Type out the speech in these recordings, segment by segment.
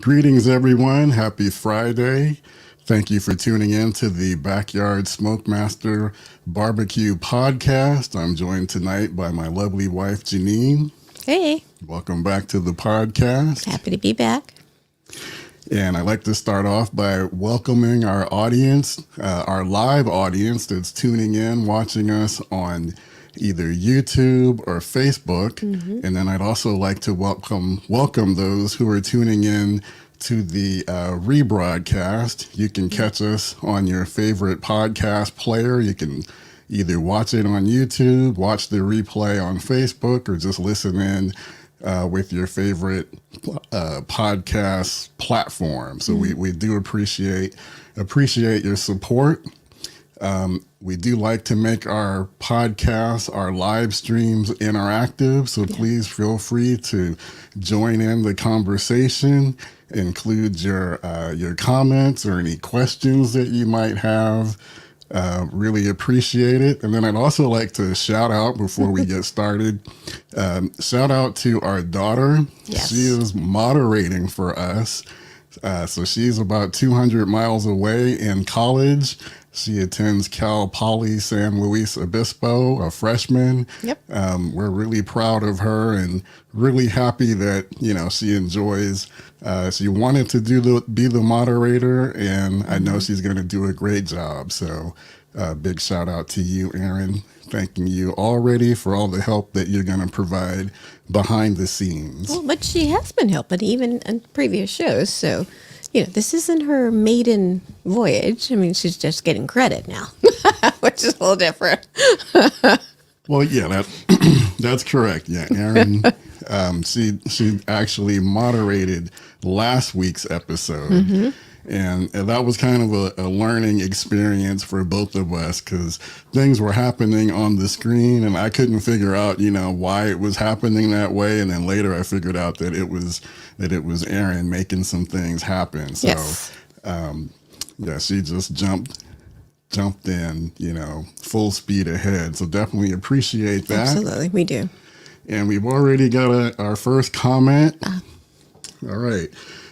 Greetings, everyone. Happy Friday. Thank you for tuning in to the Backyard SmokeMaster BBQ Podcast. I'm joined tonight by my lovely wife, Janine. Hey. Welcome back to the podcast. Happy to be back. And I'd like to start off by welcoming our audience, our live audience that's tuning in, watching us on either YouTube or Facebook. And then I'd also like to welcome those who are tuning in to the rebroadcast. You can catch us on your favorite podcast player. You can either watch it on YouTube, watch the replay on Facebook, or just listen in with your favorite podcast platform. So we do appreciate your support. We do like to make our podcasts, our live streams interactive. So please feel free to join in the conversation, include your comments or any questions that you might have. Really appreciate it. And then I'd also like to shout out before we get started, shout out to our daughter. Yes. She is moderating for us. So she's about 200 miles away in college. She attends Cal Poly San Luis Obispo, a freshman. Yep. We're really proud of her and really happy that, she enjoys, she wanted to be the moderator, and I know she's going to do a great job. So big shout out to you, Erin. Thanking you already for all the help that you're going to provide behind the scenes. Well, but she has been helping even in previous shows. So, this isn't her maiden voyage. I mean, she's just getting credit now, which is a little different. Well, yeah, that's correct. Yeah, Erin, she actually moderated last week's episode. And that was kind of a learning experience for both of us because things were happening on the screen and I couldn't figure out, why it was happening that way. And then later I figured out that it was Erin making some things happen. So, Yes. She just jumped in, full speed ahead. So definitely appreciate that. Absolutely. We do. And we've already got our first comment. All right.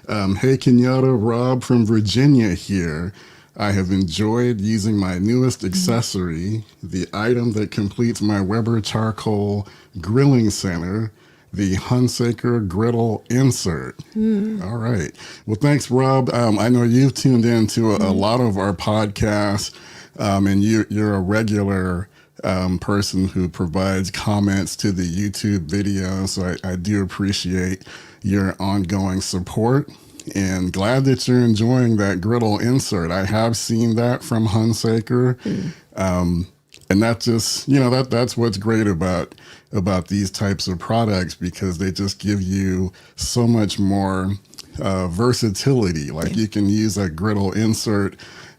Hey, Kenyatta, Rob from Virginia here. I have enjoyed using my newest accessory, the item that completes my Weber charcoal grilling center, the Hunsaker griddle insert. All right. Well, thanks, Rob. I know you've tuned in to a lot of our podcasts, and you're a regular person who provides comments to the YouTube video. So I do appreciate your ongoing support and glad that you're enjoying that griddle insert. I have seen that from Hunsaker. And that just, that's what's great about these types of products because they just give you so much more versatility. Like you can use a griddle insert.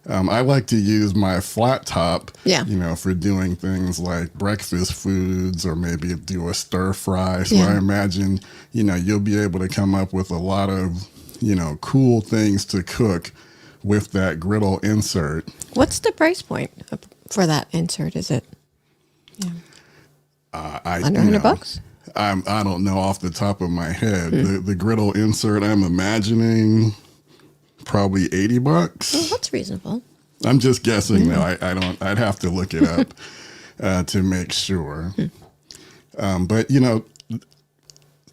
I like to use my flat top, for doing things like breakfast foods or maybe do a stir fry. So I imagine, you'll be able to come up with a lot of, cool things to cook with that griddle insert. What's the price point for that insert? Is it under $100? I don't know off the top of my head. The griddle insert, I'm imagining probably $80. Well, that's reasonable. I'm just guessing though. I'd have to look it up to make sure. But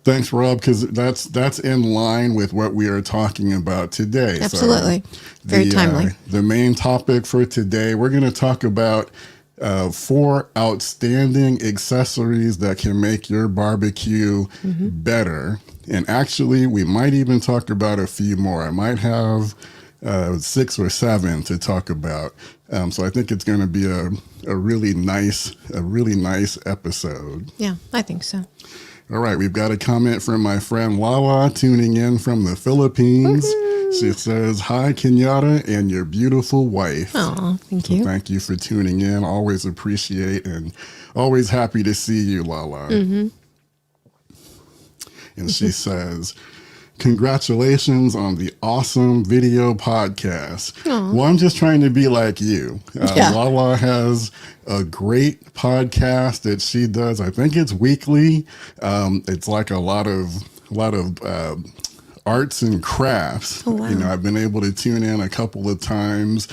thanks, Rob, because that's in line with what we are talking about today. Absolutely. So very timely. The main topic for today, we're going to talk about 4 outstanding accessories that can make your barbecue better. And actually, we might even talk about a few more. I might have 6 or 7 to talk about. So I think it's going to be a really nice episode. Yeah, I think so. All right, we've got a comment from my friend Lala tuning in from the Philippines. Woo-hoo. She says, "Hi, Kenyatta and your beautiful wife." Oh, thank you. Thank you for tuning in. Always appreciate and always happy to see you, Lala. And she says, "Congratulations on the awesome video podcast." Aww. Well, I'm just trying to be like you. Lala has a great podcast that she does. I think it's weekly. It's like a lot of arts and crafts. Oh, wow. You know, I've been able to tune in a couple of times,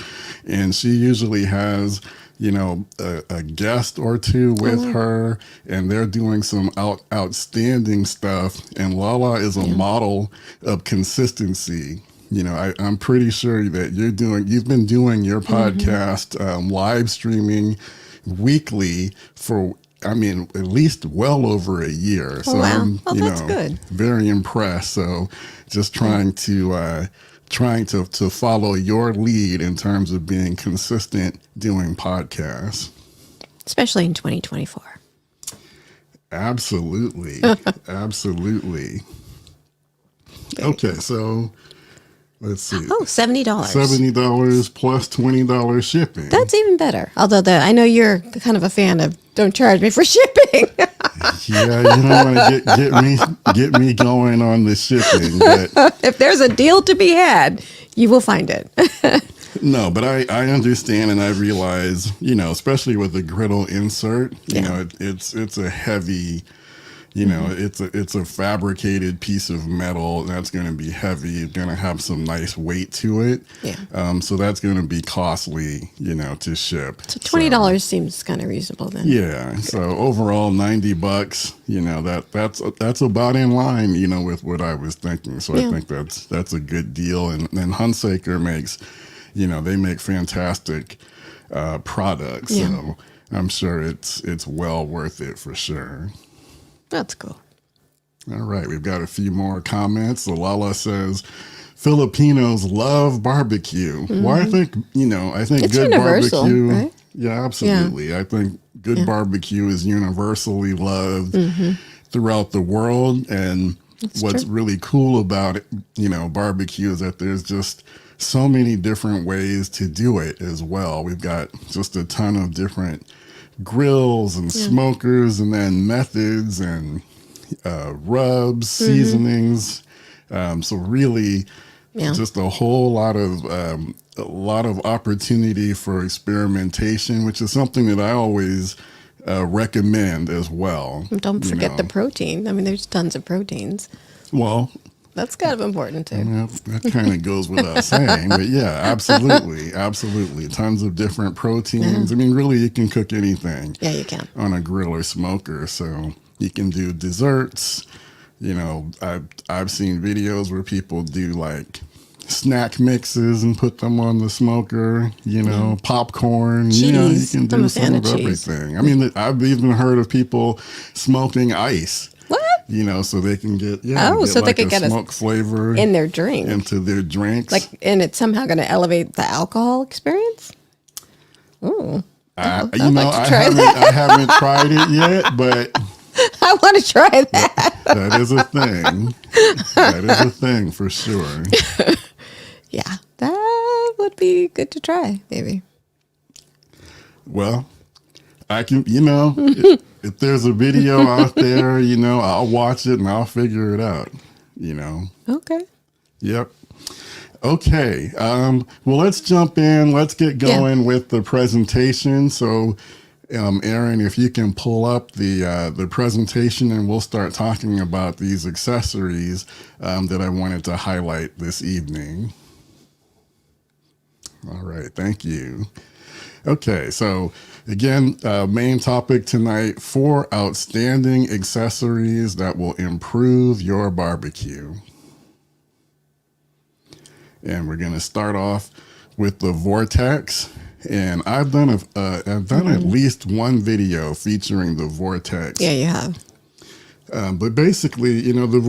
and she usually has, you know, a guest or two with her, and they're doing some outstanding stuff. And Lala is a model of consistency. You know, I'm pretty sure that you've been doing your podcast live streaming weekly for, I mean, at least well over a year. So wow. I'm, Well, you that's know, good. very impressed. So just trying to follow your lead in terms of being consistent doing podcasts. Especially in 2024. Absolutely. Absolutely. Okay, so let's see. Oh, $70. $70 plus $20 shipping. That's even better. Although I know you're kind of a fan of don't charge me for shipping. Yeah, you don't want to get me going on the shipping. But If there's a deal to be had, you will find it. no, but I understand and I realize, you know, especially with the griddle insert, you know, it's a heavy, you know, it's a fabricated piece of metal that's going to be heavy. It's going to have some nice weight to it. Yeah. So that's going to be costly, you know, to ship. So $20 seems kind of reasonable then. Yeah. So overall, $90. You know, that's about in line, you know, with what I was thinking. So I think that's a good deal. And then Hunsaker makes, you know, they make fantastic products. Yeah. So I'm sure it's well worth it for sure. That's cool. All right, we've got a few more comments. So Lala says, Filipinos love barbecue. Well, I think It's good universal, barbecue. right? Yeah, absolutely. Yeah. I think good barbecue is universally loved throughout the world. And what's really cool about it, you know, barbecue is that there's just so many different ways to do it as well. We've got just a ton of different grills and smokers, and then methods and rubs, seasonings. So really, just a whole lot of opportunity for experimentation, which is something that I always recommend as well. Don't forget the protein. I mean, there's tons of proteins. Well, That's kind of important too. yeah, that kind of goes without saying, but yeah, absolutely. Tons of different proteins. I mean, really, you can cook anything. Yeah, you can. On a grill or smoker, so you can do desserts. You know, I've seen videos where people do like snack mixes and put them on the smoker. You know, popcorn. Cheese. You know, you can do I'm a some fan of of cheese. everything. I mean, I've even heard of people smoking ice. What? You know, so they can get so they like could get a smoke flavor in their drink. into their drinks. And it's somehow going to elevate the alcohol experience? Ooh. I that. haven't tried it yet, but I want to try that. that is a thing. That is a thing for sure. Yeah, that would be good to try, maybe. Well, I can, you know, if there's a video out there, you know, I'll watch it and I'll figure it out, you know. Okay. Yep. Okay. Well, let's jump in. Let's get going with the presentation. So, Aaron, if you can pull up the presentation, and we'll start talking about these accessories that I wanted to highlight this evening. All right. Thank you. Okay. So again, main topic tonight: 4 outstanding accessories that will improve your barbecue. And we're going to start off with the Vortex. And I've done at least one video featuring the Vortex. Yeah, you have. But basically, you know, the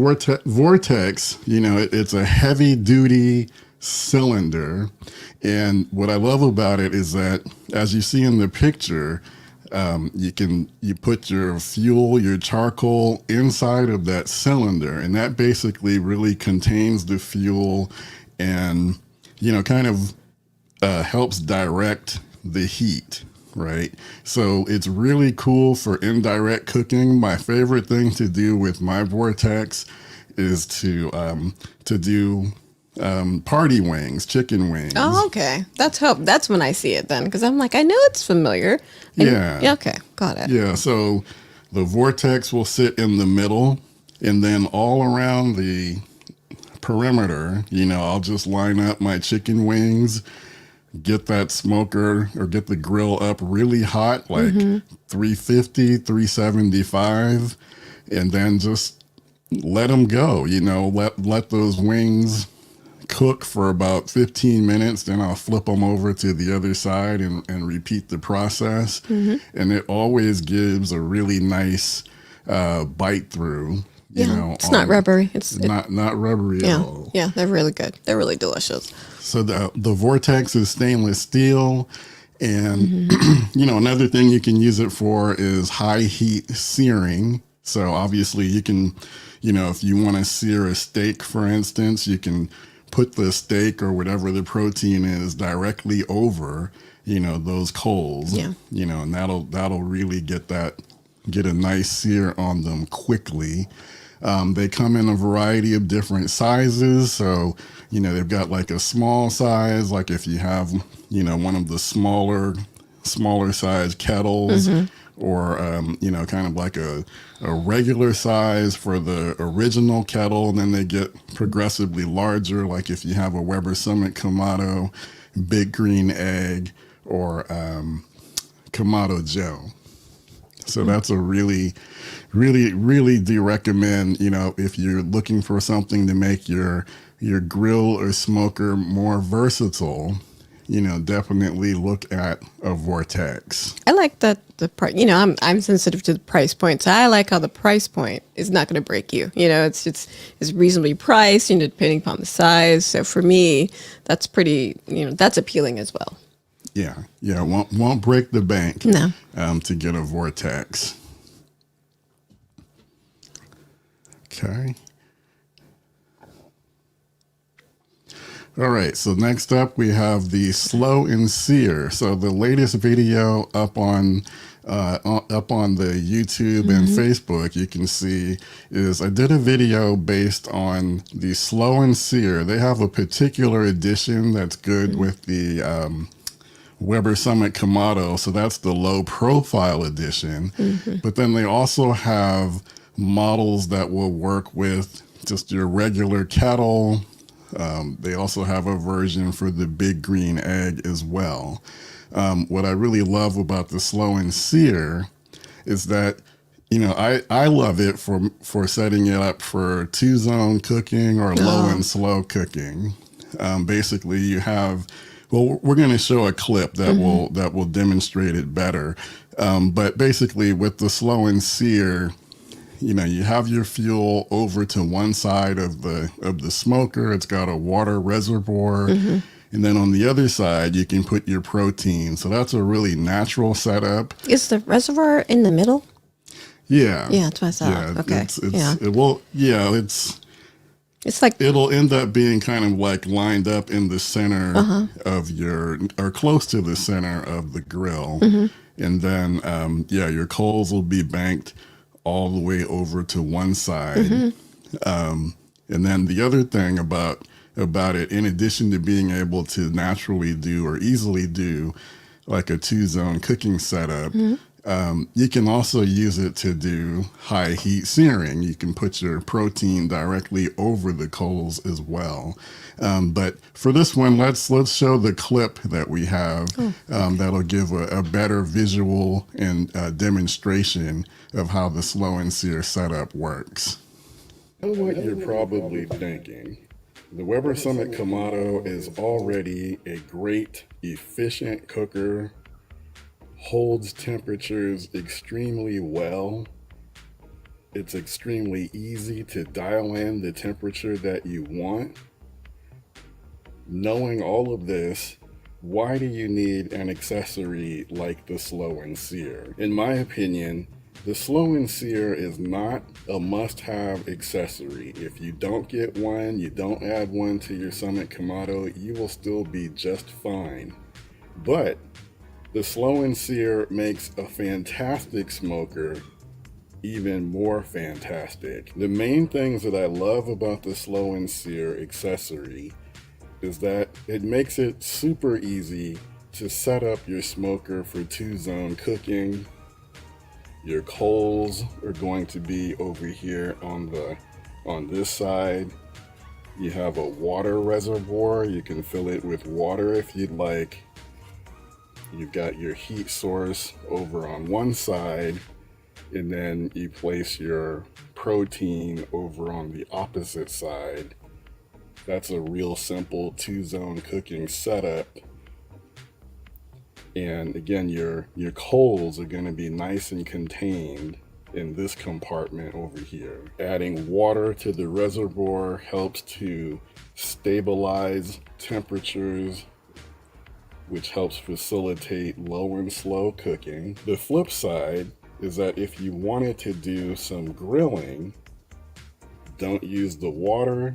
Vortex, you know, it's a heavy duty cylinder. And what I love about it is that, as you see in the picture, you put your fuel, your charcoal inside of that cylinder, and that basically really contains the fuel and, you know, kind of helps direct the heat, right? So it's really cool for indirect cooking. My favorite thing to do with my Vortex is to do party wings, chicken wings. Oh, okay. That's when I see it then, because I'm like, I know it's familiar. Yeah. Okay, got it. Yeah, so the Vortex will sit in the middle, and then all around the perimeter. I'll just line up my chicken wings, get that smoker or get the grill up really hot, like 350, 375, and then just let them go. Let those wings cook for about 15 minutes. Then I'll flip them over to the other side and repeat the process. And it always gives a really nice bite through. It's not rubbery. It's not rubbery at all. Yeah, they're really good. They're really delicious. So the Vortex is stainless steel. And, another thing you can use it for is high heat searing. So obviously you can, if you want to sear a steak, for instance, you can put the steak or whatever the protein is directly over, those coals, and that'll really get a nice sear on them quickly. They come in a variety of different sizes. So, they've got like a small size, like if you have, one of the smaller size kettles, or, kind of like a regular size for the original kettle. And then they get progressively larger, like if you have a Weber Summit Kamado, Big Green Egg, or Kamado Joe. So that's a really do recommend, if you're looking for something to make your grill or smoker more versatile, definitely look at a Vortex. I like that the price. I'm sensitive to the price point, so I like how the price point is not going to break you. It's reasonably priced, depending upon the size. So for me, that's pretty. That's appealing as well. Yeah, won't break the bank. No. To get a Vortex. Okay. All right, so next up we have the slow and sear. So the latest video up on the YouTube and Facebook, you can see is I did a video based on the slow and sear. They have a particular edition that's good with the Weber Summit Kamado, so that's the low profile edition. But then they also have models that will work with just your regular kettle. They also have a version for the Big Green Egg as well. What I really love about the slow and sear is that, I love it for setting it up for 2-zone cooking or low and slow cooking. Basically, you have, well, we're going to show a clip that will demonstrate it better. But basically, with the slow and sear, you have your fuel over to one side of the smoker. It's got a water reservoir. And then on the other side, you can put your protein. So that's a really natural setup. Is the reservoir in the middle? Yeah. Yeah, that's what I thought. Okay. It's like it'll end up being kind of like lined up in the center of or close to the center of the grill. And then, your coals will be banked all the way over to one side. And then the other thing about it, in addition to being able to naturally do or easily do like a 2-zone cooking setup, you can also use it to do high heat searing. You can put your protein directly over the coals as well. But for this one, let's show the clip that we have. That'll give a better visual and demonstration of how the slow and sear setup works. I know what you're probably thinking. The Weber Summit Kamado is already a great, efficient cooker, holds temperatures extremely well. It's extremely easy to dial in the temperature that you want. Knowing all of this, why do you need an accessory like the slow and sear? In my opinion, the slow and sear is not a must-have accessory. If you don't get one, you don't add one to your Summit Kamado, you will still be just fine. But the slow and sear makes a fantastic smoker even more fantastic. The main things that I love about the slow and sear accessory is that it makes it super easy to set up your smoker for 2-zone cooking. Your coals are going to be over here on this side. You have a water reservoir. You can fill it with water if you'd like. You've got your heat source over on one side, and then you place your protein over on the opposite side. That's a real simple 2-zone cooking setup. And again, your coals are going to be nice and contained in this compartment over here. Adding water to the reservoir helps to stabilize temperatures, which helps facilitate low and slow cooking. The flip side is that if you wanted to do some grilling, don't use the water.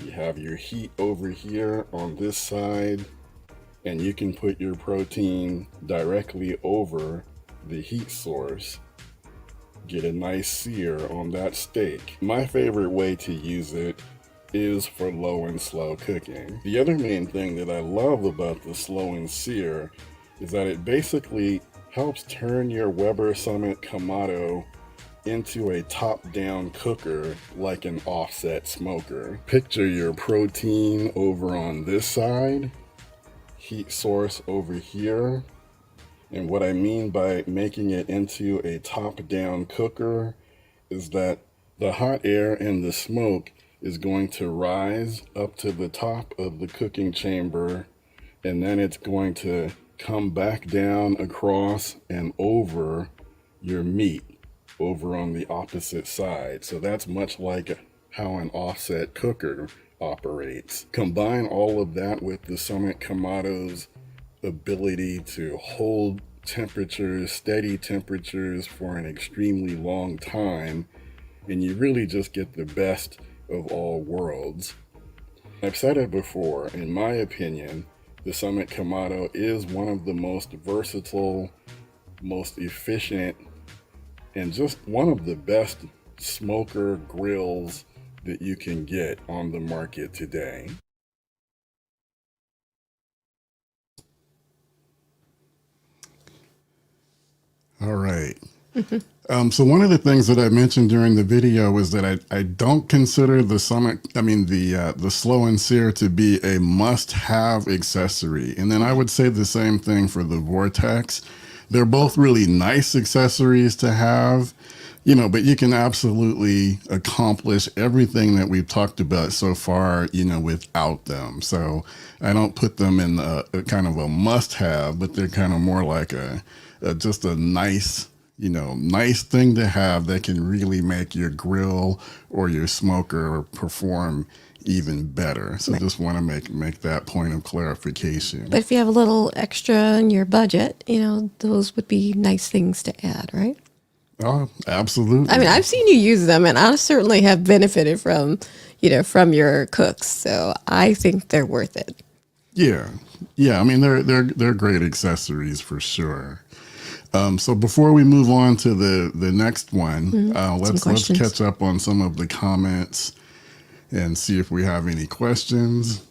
You have your heat over here on this side, and you can put your protein directly over the heat source. Get a nice sear on that steak. My favorite way to use it is for low and slow cooking. The other main thing that I love about the slow and sear is that it basically helps turn your Weber Summit Kamado into a top-down cooker like an offset smoker. Picture your protein over on this side, heat source over here. And what I mean by making it into a top-down cooker is that the hot air and the smoke is going to rise up to the top of the cooking chamber, and then it's going to come back down across and over your meat over on the opposite side. So that's much like how an offset cooker operates. Combine all of that with the Summit Kamado's ability to hold temperatures, steady temperatures for an extremely long time, and you really just get the best of all worlds. I've said it before, in my opinion, the Summit Kamado is one of the most versatile, most efficient, and just one of the best smoker grills that you can get on the market today. All right. So one of the things that I mentioned during the video was that I don't consider the slow and sear to be a must-have accessory. And then I would say the same thing for the Vortex. They're both really nice accessories to have, but you can absolutely accomplish everything that we've talked about so far, without them. So I don't put them in a kind of a must-have, but they're kind of more like just a nice thing to have that can really make your grill or your smoker perform even better. So just want to make that point of clarification. But if you have a little extra in your budget, those would be nice things to add, right? Oh, absolutely. I mean, I've seen you use them, and I certainly have benefited from your cooks. So I think they're worth it. Yeah. I mean, they're great accessories for sure. So before we move on to the next one, let's catch up on some of the comments and see if we have any questions.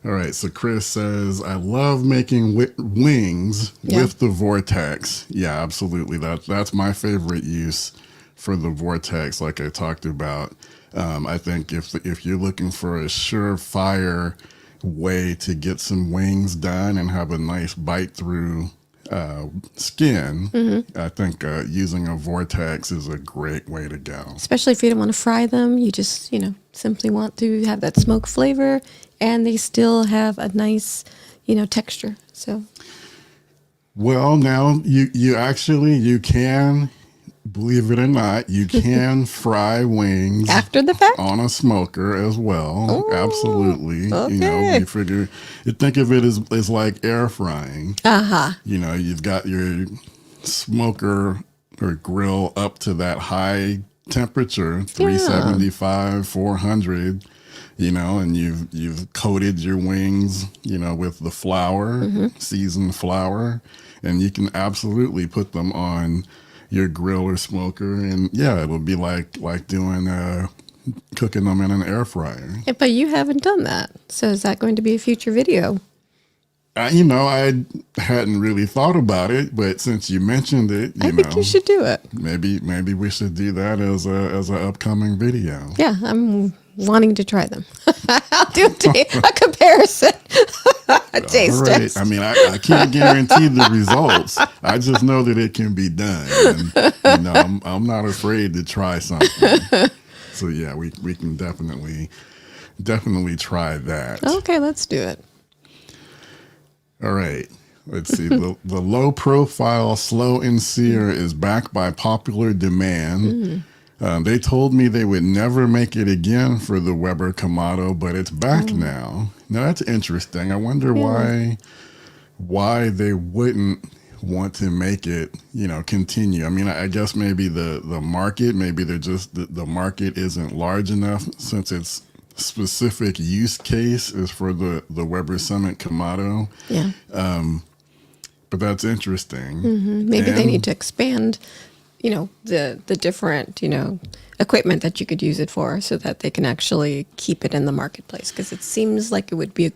All right. So Chris says, I love making wings with the Vortex. Yeah, absolutely. That's my favorite use for the Vortex, like I talked about. I think if you're looking for a surefire way to get some wings done and have a nice bite through skin, I think using a Vortex is a great way to go. Especially if you don't want to fry them, you just, simply want to have that smoke flavor, and they still have a nice, texture. So, well, now you can, believe it or not, you can fry wings after the fact on a smoker as well. Oh, absolutely. Okay. You think of it as like air frying. You've got your smoker or grill up to that high temperature, 375, 400, and you've coated your wings, with the flour, seasoned flour, and you can absolutely put them on your grill or smoker, and it'll be like doing cooking them in an air fryer. Yeah, but you haven't done that, so is that going to be a future video? I hadn't really thought about it, but since you mentioned it, I think you should do it. Maybe we should do that as a upcoming video. Yeah, I'm wanting to try them. I'll do a comparison, a taste All right. test. I mean, I can't guarantee the results. I just know that it can be done. And, I'm not afraid to try something. So yeah, we can definitely try that. Okay, let's do it. All right. Let's see. The low profile slow and sear is back by popular demand. They told me they would never make it again for the Weber Kamado, but it's back now. Now that's interesting. I wonder why they wouldn't want to make it, continue. I mean, I guess maybe the market, maybe they're just the market isn't large enough since its specific use case is for the Weber Summit Kamado. Yeah. But that's interesting. Maybe they need to expand, the different, equipment that you could use it for so that they can actually keep it in the marketplace. Because it seems like it would be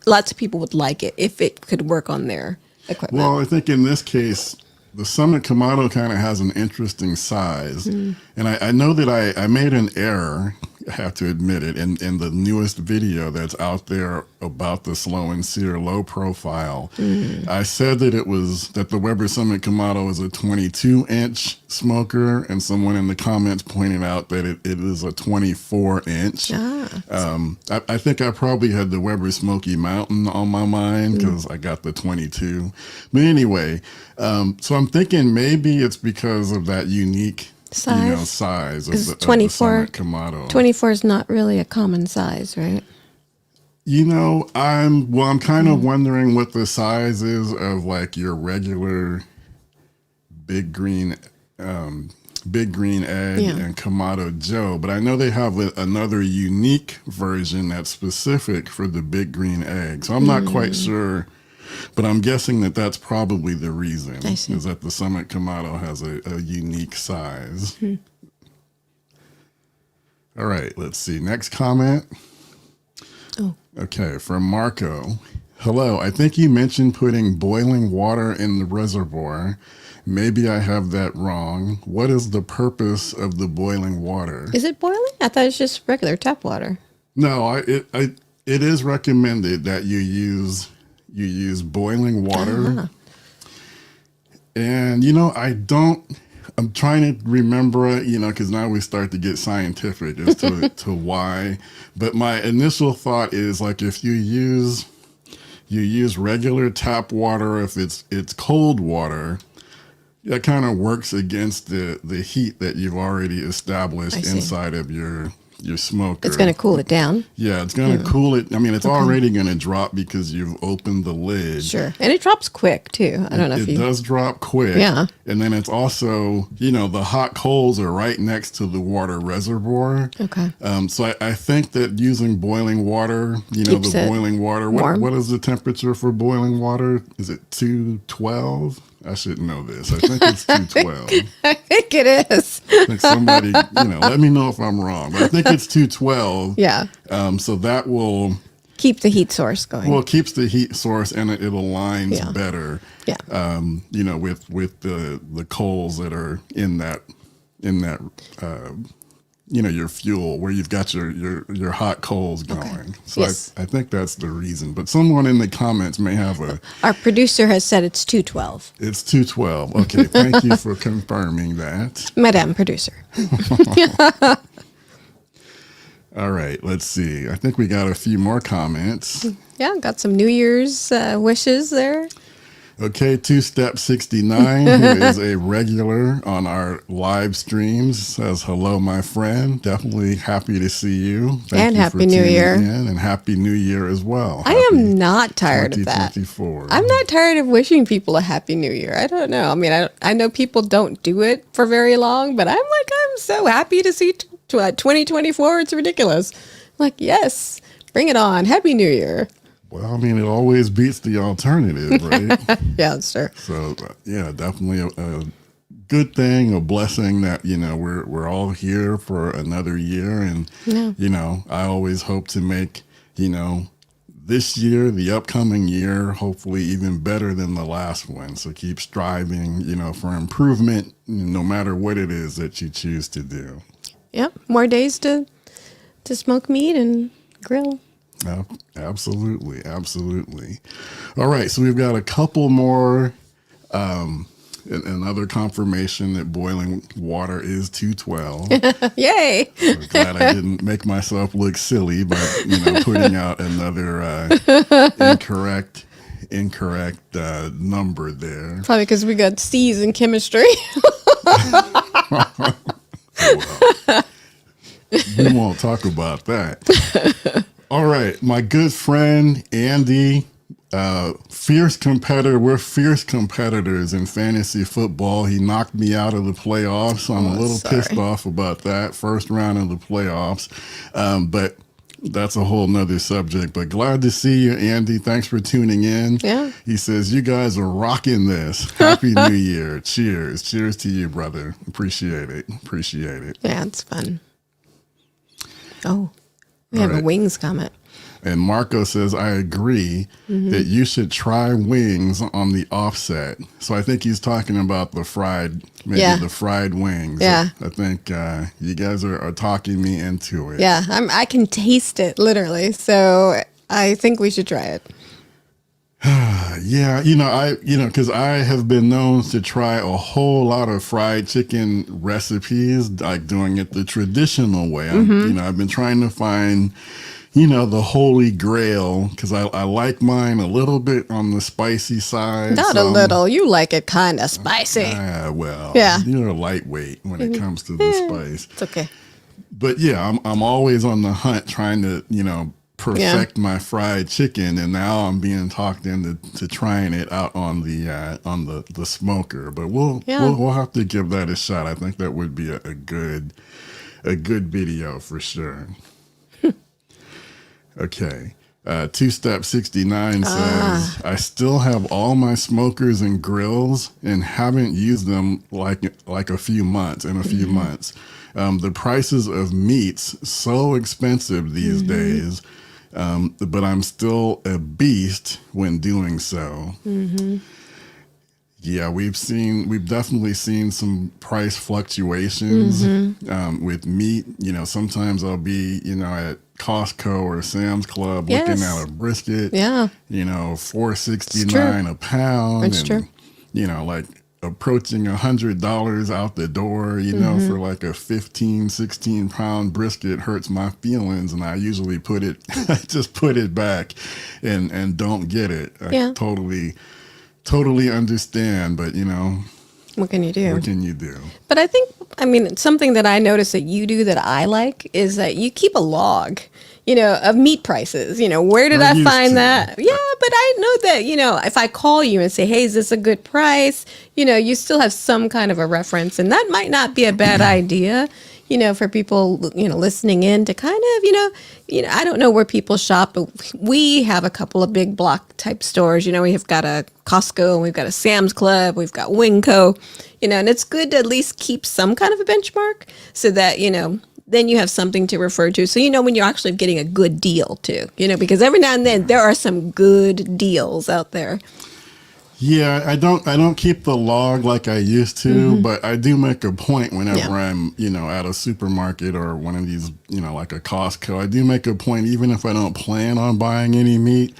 lots of people would like it if it could work on their equipment. Well, I think in this case, the Summit Kamado kind of has an interesting size. And I know that I made an error, I have to admit it, in the newest video that's out there about the slow and sear low profile. I said that that the Weber Summit Kamado is a 22-inch smoker, and someone in the comments pointed out that it is a 24-inch. I think I probably had the Weber Smoky Mountain on my mind because I got the 22. But anyway, so I'm thinking maybe it's because of that unique size of the 24 Summit Kamado. 24 is not really a common size, right? I'm kind of wondering what the size is of like your regular big green egg and Kamado Joe, but I know they have another unique version that's specific for the big green egg. So I'm not quite sure, but I'm guessing that that's probably the reason, is that the Summit Kamado has a unique size. All right, let's see. Next comment. Okay, from Marco. Hello, I think you mentioned putting boiling water in the reservoir. Maybe I have that wrong. What is the purpose of the boiling water? Is it boiling? I thought it's just regular tap water. No, it is recommended that you use boiling water. And I'm trying to remember, because now we start to get scientific as to why. But my initial thought is like if you use regular tap water, if it's cold water, that kind of works against the heat that you've already established inside of your smoker. It's going to cool it down. Yeah, it's going to cool it. I mean, it's already going to drop because you've opened the lid. Sure. And it drops quick, too. I don't know if it does drop quick. Yeah. And then it's also, the hot coals are right next to the water reservoir. Okay. So I think that using boiling water, Keeps the it boiling water, what is the temperature for boiling water? Is it 212? I should know this. I think it's 212. I think it is. I think somebody, let me know if I'm wrong. But I think it's 212. Yeah. So that will keep the heat source going. Well, it keeps the heat source and it aligns better. Yeah. With the coals that are in that your fuel where you've got your hot coals going. Okay. So yes. I think that's the reason. But someone in the comments may have Our producer has said it's 212. It's 212. Okay, thank you for confirming that. Madame producer. All right, let's see. I think we got a few more comments. Yeah, got some New Year's wishes there. Okay, Two Step 69, who is a regular on our live streams, says, hello, my friend. Definitely happy to see you. Thank you Happy for New tuning Year. in, and Happy New Year as well. I am not tired of that. 2024. I'm not tired of wishing people a Happy New Year. I don't know. I mean, I know people don't do it for very long, but I'm so happy to see 2024. It's ridiculous. Like, yes, bring it on. Happy New Year. Well, I mean, it always beats the alternative, right? Yeah, that's true. So, yeah, definitely a good thing, a blessing that, we're all here for another year. And, I always hope to make, this year, the upcoming year, hopefully even better than the last one. So keep striving, for improvement, no matter what it is that you choose to do. Yep. More days to to smoke meat and grill. Absolutely. Absolutely. All right. So we've got a couple more, another confirmation that boiling water is 212. Yay. I'm glad I didn't make myself look silly by, putting out another incorrect number there. Probably because we got C's in chemistry. Well, we won't talk about that. All right, my good friend Andy, fierce competitor. We're fierce competitors in fantasy football. He knocked me out of the playoffs, so I'm a little pissed off about that. First round of the playoffs, but that's a whole nother subject. But glad to see you, Andy. Thanks for tuning in. Yeah. He says, you guys are rocking this. Happy New Year. Cheers. Cheers to you, brother. Appreciate it. Appreciate it. Yeah, it's fun. Oh, we have a wings comment. And Marco says, I agree that you should try wings on the offset. So I think he's talking about the fried, the fried wings. Yeah. I think you guys are talking me into it. Yeah, I can taste it literally. So I think we should try it. Yeah, because I have been known to try a whole lot of fried chicken recipes, like doing it the traditional way. I've been trying to find, the holy grail, because I like mine a little bit on the spicy side. Not a little. You like it kind of spicy. Yeah. You're lightweight when it comes to the spice. It's okay. But yeah, I'm always on the hunt trying to, perfect my fried chicken, and now I'm being talked into trying it out on the smoker. But we'll have to give that a shot. I think that would be a good video for sure. Okay. Two Step 69 says, I still have all my smokers and grills and haven't used them like a few months. The prices of meats so expensive these days, but I'm still a beast when doing so. Yeah, we've definitely seen some price fluctuations with meat. Sometimes I'll be, at Costco or Sam's Club looking at a brisket. Yeah. $4.69 a pound. That's true. Like approaching $100 out the door, for like a 15, 16 pound brisket hurts my feelings. And I usually just put it back and don't get it. I totally understand, but what can you do? What can you do? But I think, something that I notice that you do that I like is that you keep a log, of meat prices. Where did I find that? Yeah, but I know that, if I call you and say, hey, is this a good price? You still have some kind of a reference, and that might not be a bad idea. For people, listening in to kind of, I don't know where people shop, but we have a couple of big block type stores. We have got a Costco, and we've got a Sam's Club, we've got Winco, and it's good to at least keep some kind of a benchmark so that, then you have something to refer to. So, when you're actually getting a good deal too, because every now and then there are some good deals out there. Yeah, I don't keep the log like I used to, but I do make a point whenever I'm, at a supermarket or one of these, like a Costco. I do make a point, even if I don't plan on buying any meat,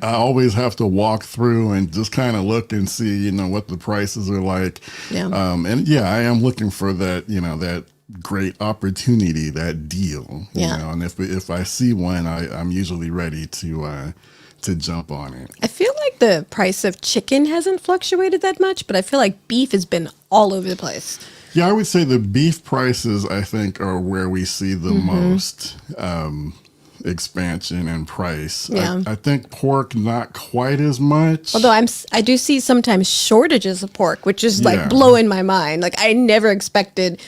I always have to walk through and just kind of look and see, what the prices are like. Yeah. I am looking for that, that great opportunity, that deal. And if I see one, I'm usually ready to jump on it. I feel like the price of chicken hasn't fluctuated that much, but I feel like beef has been all over the place. Yeah, I would say the beef prices, I think, are where we see the most expansion in price. Yeah. I think pork, not quite as much. Although I do see sometimes shortages of pork, which is like blowing my mind. Like I never expected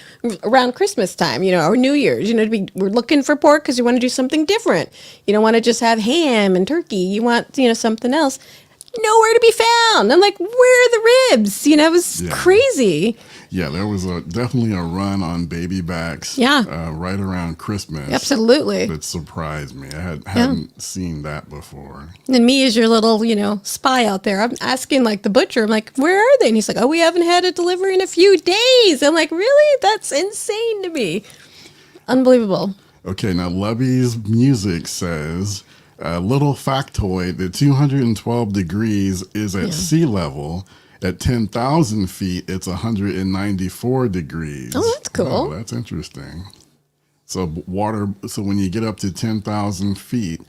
around Christmas time, or New Year's, we're looking for pork because you want to do something different. You don't want to just have ham and turkey. You want, something else. Nowhere to be found. I'm like, where are the ribs? It was crazy. Yeah, there was definitely a run on baby backs right around Christmas. Absolutely. That surprised me. I hadn't seen that before. And me as your little, spy out there, I'm asking like the butcher, I'm like, where are they? And he's like, oh, we haven't had a delivery in a few days. I'm like, really? That's insane to me. Unbelievable. Okay, now Lubby's Music says, a little factoid, that 212 degrees is at sea level. At 10,000 feet, it's 194 degrees. Oh, that's cool. Oh, that's interesting. So when you get up to 10,000 feet,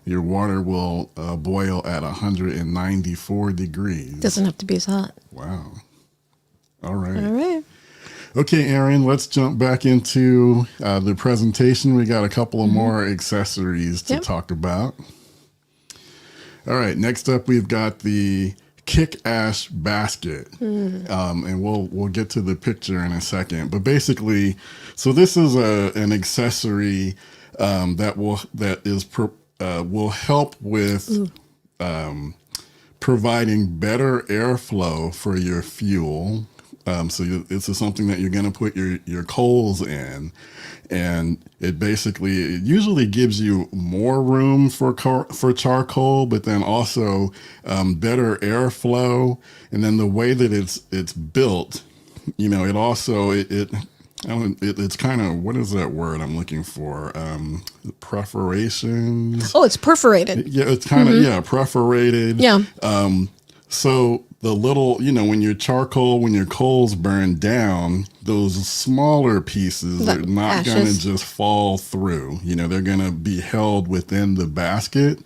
your water will boil at 194 degrees. Doesn't have to be as hot. Wow. All right. All right. Okay, Aaron, let's jump back into the presentation. We got a couple of more accessories to talk about. All right, next up, we've got the Kick Ash basket, and we'll get to the picture in a second. But basically, so this is an accessory that will help with providing better airflow for your fuel. This is something that you're going to put your coals in, and it usually gives you more room for charcoal, but then also better airflow. And then the way that it's built, it also it's kind of, what is that word I'm looking for? Perforations. Oh, it's perforated. Yeah, it's kind of perforated. Yeah. So the little, when your coals burn down, those smaller pieces are not going to just fall through. They're going to be held within the basket.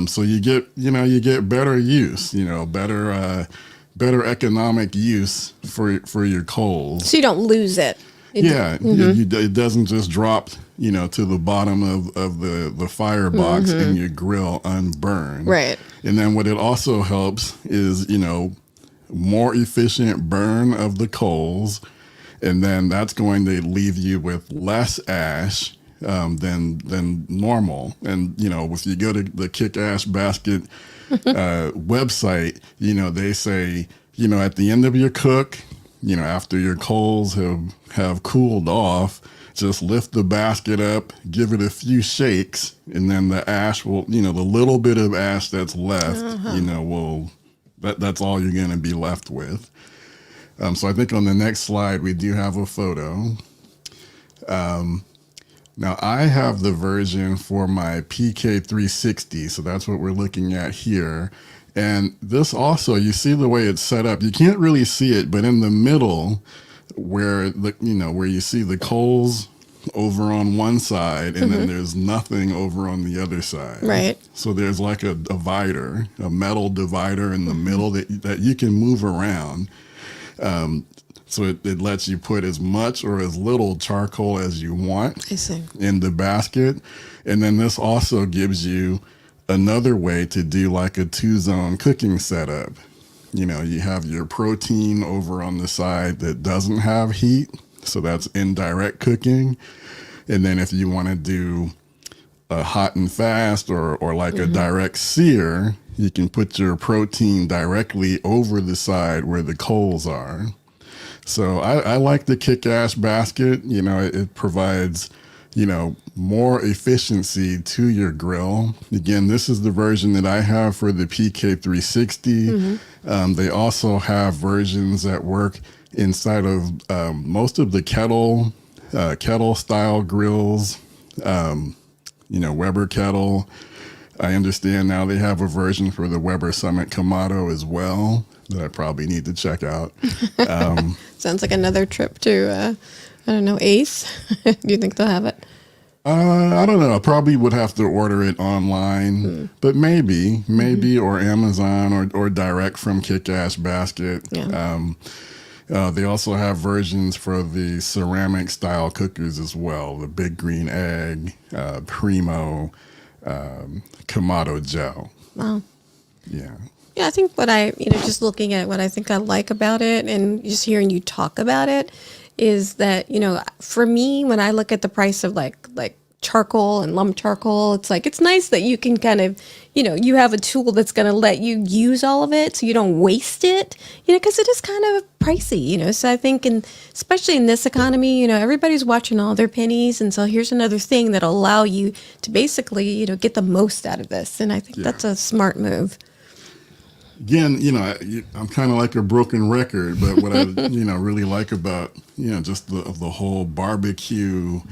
So you get better use, better economic use for your coals. So you don't lose it. It doesn't just drop, to the bottom of the firebox in your grill unburned. Right. And then what it also helps is, more efficient burn of the coals. And then that's going to leave you with less ash than normal. And, if you go to the Kick Ash Basket website, they say, at the end of your cook, after your coals have cooled off, just lift the basket up, give it a few shakes, and then the ash will, the little bit of ash that's left, that's all you're going to be left with. So I think on the next slide, we do have a photo. Now I have the version for my PK360, so that's what we're looking at here. And this also, you see the way it's set up. You can't really see it, but in the middle, where you see the coals over on one side, and then there's nothing over on the other side. Right. So there's like a divider, a metal divider in the middle that you can move around. So it lets you put as much or as little charcoal as you want in the basket. And then this also gives you another way to do like a 2-zone cooking setup. You have your protein over on the side that doesn't have heat. So that's indirect cooking. And then if you want to do a hot and fast or like a direct sear, you can put your protein directly over the side where the coals are. So I like the Kick Ash basket. It provides, more efficiency to your grill. Again, this is the version that I have for the PK360. They also have versions that work inside of most of the kettle style grills, Weber kettle. I understand now they have a version for the Weber Summit Kamado as well that I probably need to check out. Sounds like another trip to, Ace. Do you think they'll have it? I don't know. I probably would have to order it online, but maybe, or Amazon or direct from Kick Ash Basket. Yeah. They also have versions for the ceramic style cookers as well. The Big Green Egg, Primo, Kamado Gel. Wow. Yeah. Yeah, I think just looking at what I think I like about it and just hearing you talk about it is that, for me, when I look at the price of like charcoal and lump charcoal, it's nice that you can kind of, you have a tool that's going to let you use all of it so you don't waste it, because it is kind of pricey, so I think, and especially in this economy, everybody's watching all their pennies. And so here's another thing that'll allow you to basically, get the most out of this. And I think that's a smart move. Again, I'm kind of like a broken record, but what I, really like about, just the whole barbecue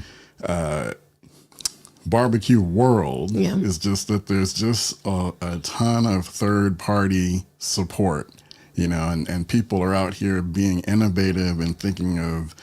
barbecue world Yeah. is just that there's just a ton of third-party support, and people are out here being innovative and thinking of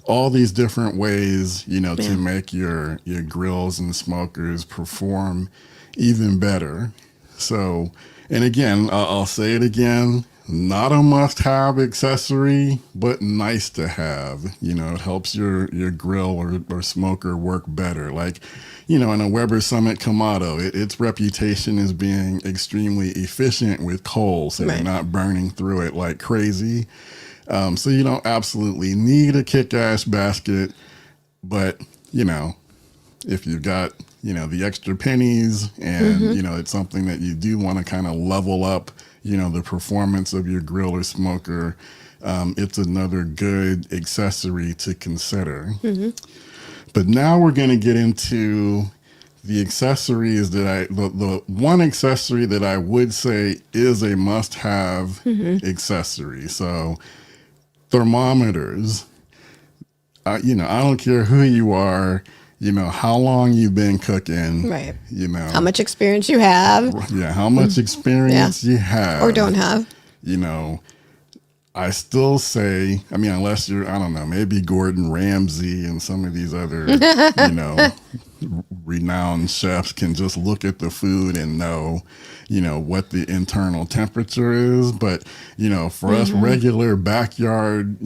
all these different ways, to make your grills and smokers perform even better. So, and again, I'll say it again, not a must-have accessory, but nice to have. It helps your grill or smoker work better. Like, in a Weber Summit Kamado, its reputation is being extremely efficient with coal, so you're not burning through it like crazy. So you don't absolutely need a kick-ass basket, but, if you've got, the extra pennies and, it's something that you do want to kind of level up, the performance of your grill or smoker, it's another good accessory to consider. But now we're going to get into the accessories that the one accessory that I would say is a must-have accessory. So thermometers, I don't care who you are, how long you've been cooking, right? How much experience you have. Yeah, how much experience you have. Or don't have. I still say, unless you're, I don't know, maybe Gordon Ramsay and some of these other, renowned chefs can just look at the food and know, what the internal temperature is. But, for us regular backyard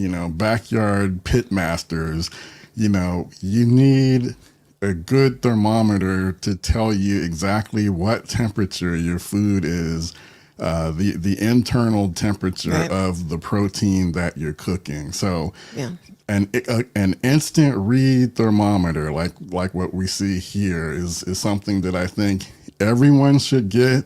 pit masters, you need a good thermometer to tell you exactly what temperature your food is, the internal temperature of the protein that you're cooking. So an instant read thermometer like what we see here is something that I think everyone should get.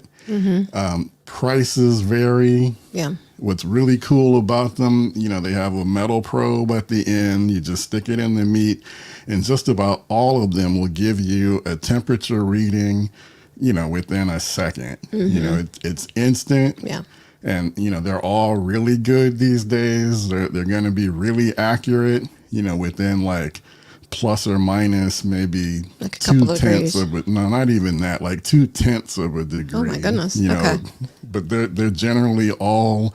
Prices vary. Yeah. What's really cool about them, they have a metal probe at the end. You just stick it in the meat, and just about all of them will give you a temperature reading, within a second. It's instant. Yeah. And, they're all really good these days. They're going to be really accurate, within like plus or minus maybe like a couple 2/10 of it. No, not even that, like 2/10 of a degree. Oh my goodness. Okay. But they're generally all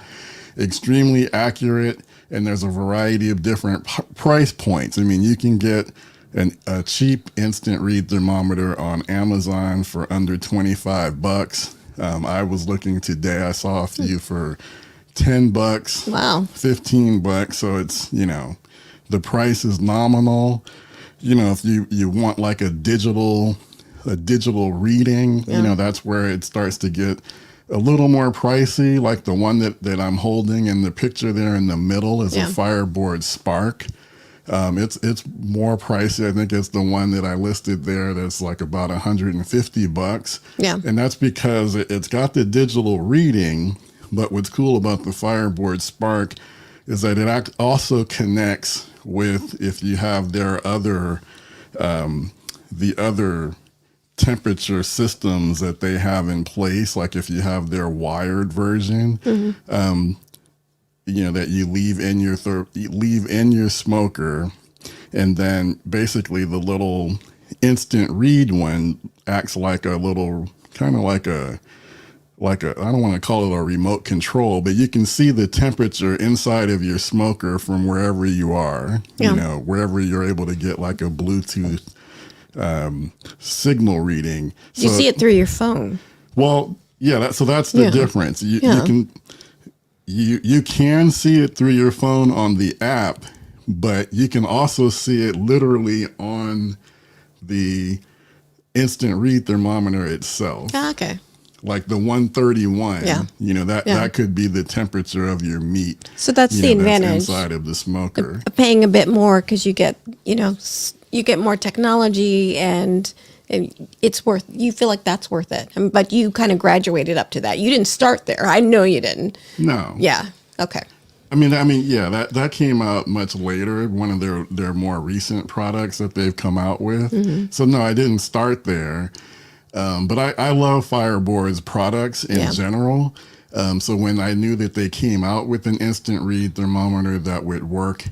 extremely accurate, and there's a variety of different price points. You can get a cheap instant read thermometer on Amazon for under $25. I was looking today, I saw a few for $10. Wow. $15. So it's, the price is nominal. If you want like a digital reading, that's where it starts to get a little more pricey. Like the one that I'm holding in the picture there in the middle is a Fireboard Spark. It's more pricey. I think it's the one that I listed there that's like about $150. Yeah. And that's because it's got the digital reading, but what's cool about the Fireboard Spark is that it also connects with, if you have their other, the other temperature systems that they have in place, like if you have their wired version, that you leave in your smoker, and then basically the little instant read one acts like a little kind of like a I don't want to call it a remote control, but you can see the temperature inside of your smoker from wherever you are, wherever you're able to get like a Bluetooth signal reading. You see it through your phone. Well, yeah, that's the difference. You can see it through your phone on the app, but you can also see it literally on the instant read thermometer itself. Ah, okay. Like the 131, that could be the temperature of your meat. So that's the advantage inside of the smoker. Paying a bit more because you get more technology, and it's worth. You feel like that's worth it. But you kind of graduated up to that. You didn't start there. I know you didn't. No. Yeah. Okay. That came out much later. One of their more recent products that they've come out with. So no, I didn't start there. But I love Fireboard's products in general. So when I knew that they came out with an instant read thermometer that would work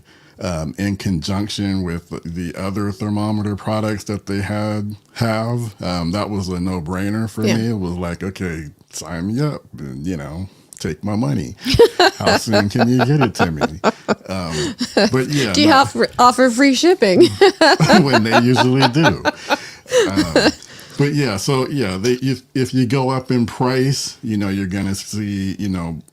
in conjunction with the other thermometer products that they have. That was a no-brainer for me. It was like, okay, sign me up and, take my money. How soon can you get it to me? But yeah. Do you offer free shipping? When they usually do. But yeah, so yeah, if you go up in price, you're going to see,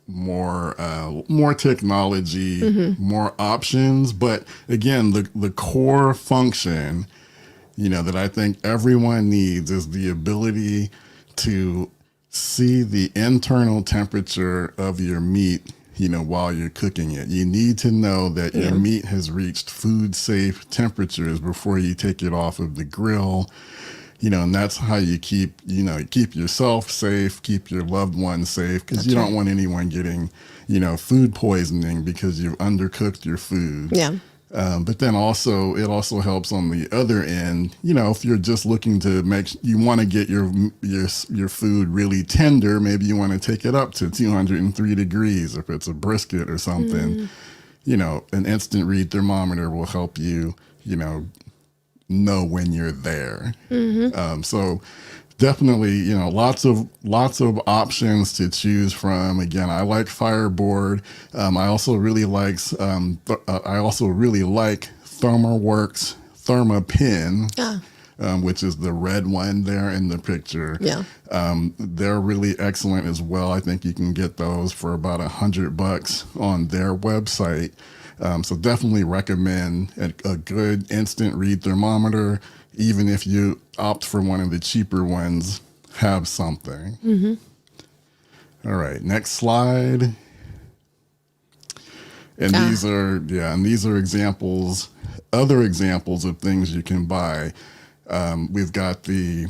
more technology, more options. But again, the core function, that I think everyone needs is the ability to see the internal temperature of your meat, while you're cooking it. You need to know that your meat has reached food safe temperatures before you take it off of the grill. And that's how you keep yourself safe, keep your loved ones safe, because you don't want anyone getting, food poisoning because you've undercooked your food. Yeah. But then also, it also helps on the other end, if you're just looking to you want to get your food really tender, maybe you want to take it up to 203 degrees if it's a brisket or something. An instant read thermometer will help you, know when you're there. So definitely, lots of options to choose from. Again, I like Fireboard. I also really like ThermaWorks ThermaPin, which is the red one there in the picture. Yeah. They're really excellent as well. I think you can get those for about $100 on their website. So definitely recommend a good instant read thermometer. Even if you opt for one of the cheaper ones, have something. All right, next slide. And these are examples, other examples of things you can buy. We've got the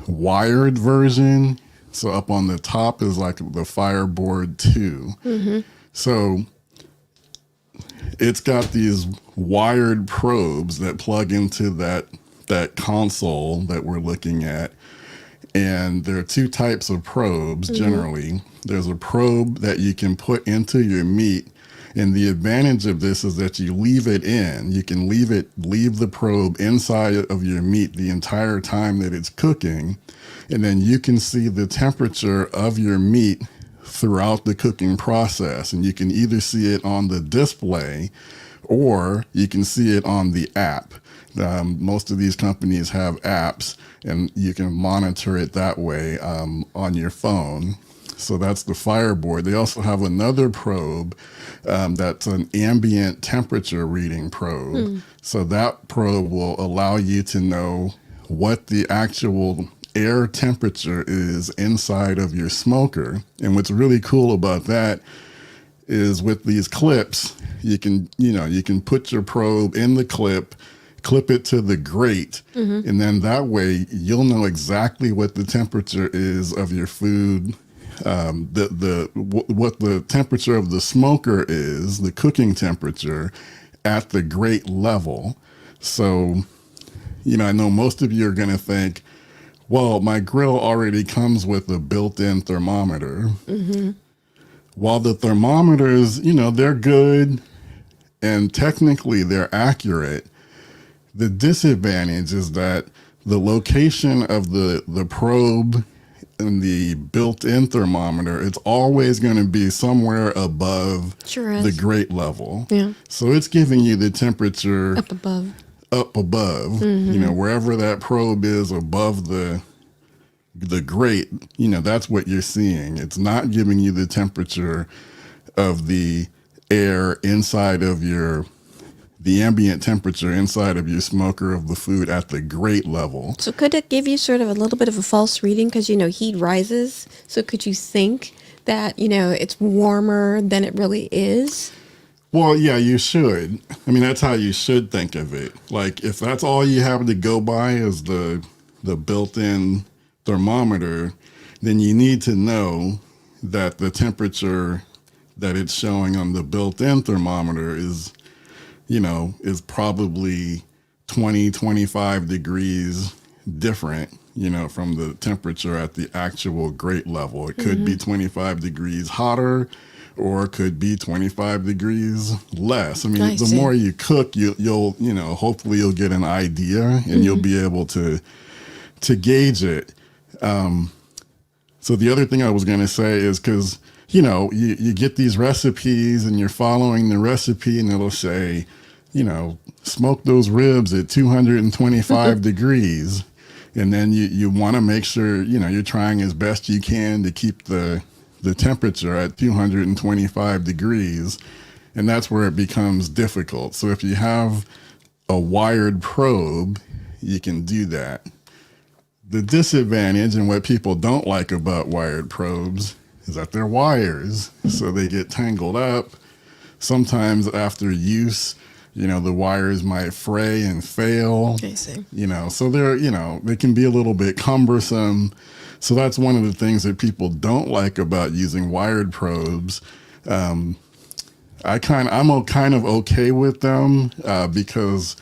wired version. So up on the top is like the Fireboard 2. So it's got these wired probes that plug into that console that we're looking at. And there are two types of probes generally. There's a probe that you can put into your meat. And the advantage of this is that you leave it in. You can leave the probe inside of your meat the entire time that it's cooking. And then you can see the temperature of your meat throughout the cooking process. And you can either see it on the display or you can see it on the app. Most of these companies have apps and you can monitor it that way on your phone. So that's the Fireboard. They also have another probe that's an ambient temperature reading probe. So that probe will allow you to know what the actual air temperature is inside of your smoker. And what's really cool about that is with these clips, you can put your probe in the clip it to the grate, and then that way you'll know exactly what the temperature is of your food, what the temperature of the smoker is, the cooking temperature at the grate level. So, I know most of you are going to think, well, my grill already comes with a built-in thermometer. While the thermometers, they're good and technically they're accurate, the disadvantage is that the location of the probe and the built-in thermometer, it's always going to be somewhere above the grate level. Yeah. So it's giving you the temperature up above, wherever that probe is above the grate, that's what you're seeing. It's not giving you the temperature of the air inside of the ambient temperature inside of your smoker of the food at the grate level. So could it give you sort of a little bit of a false reading because, heat rises? So could you think that, it's warmer than it really is? Well, yeah, you should. I mean, that's how you should think of it. Like, if that's all you have to go by is the built-in thermometer, then you need to know that the temperature that it's showing on the built-in thermometer is probably 20, 25 degrees different, from the temperature at the actual grate level. It could be 25 degrees hotter, or it could be 25 degrees less. I mean, I the see. more you cook, you'll hopefully you'll get an idea and you'll be able to gauge it. So the other thing I was going to say is because, you get these recipes and you're following the recipe and it'll say, smoke those ribs at 225 degrees. And then you want to make sure, you're trying as best you can to keep the temperature at 225 degrees. And that's where it becomes difficult. So if you have a wired probe, you can do that. The disadvantage and what people don't like about wired probes is that they're wires. So they get tangled up. Sometimes after use, the wires might fray and fail. I see. So they can be a little bit cumbersome. So that's one of the things that people don't like about using wired probes. I'm kind of okay with them because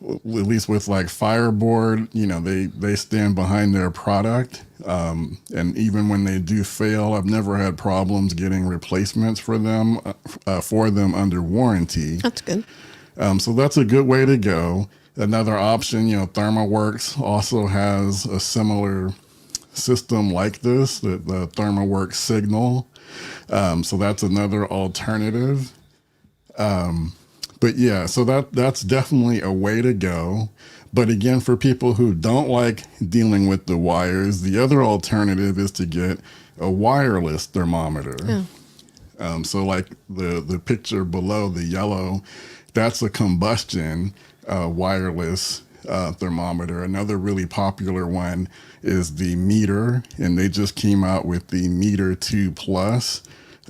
at least with like Fireboard, they stand behind their product. And even when they do fail, I've never had problems getting replacements for them under warranty. That's good. So that's a good way to go. Another option, ThermaWorks also has a similar system like this, the ThermaWorks Signal. So that's another alternative. But yeah, so that's definitely a way to go. But again, for people who don't like dealing with the wires, the other alternative is to get a wireless thermometer. Yeah. So like the picture below, the yellow, that's a combustion wireless thermometer. Another really popular one is the Meter, and they just came out with the Meter 2 Plus.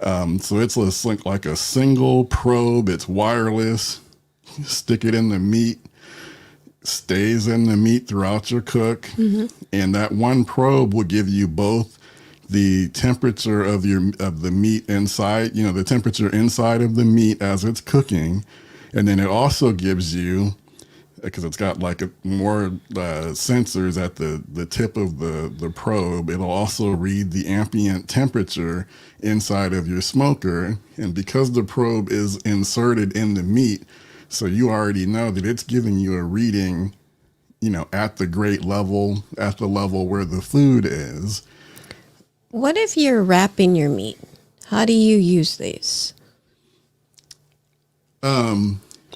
So it's like a single probe. It's wireless. You stick it in the meat, stays in the meat throughout your cook. Mm-hmm. And that one probe will give you both the temperature of the meat inside, the temperature inside of the meat as it's cooking. And then it also gives you, because it's got like more sensors at the tip of the probe, it'll also read the ambient temperature inside of your smoker. And because the probe is inserted in the meat, so you already know that it's giving you a reading, at the grate level, at the level where the food is. What if you're wrapping your meat? How do you use these?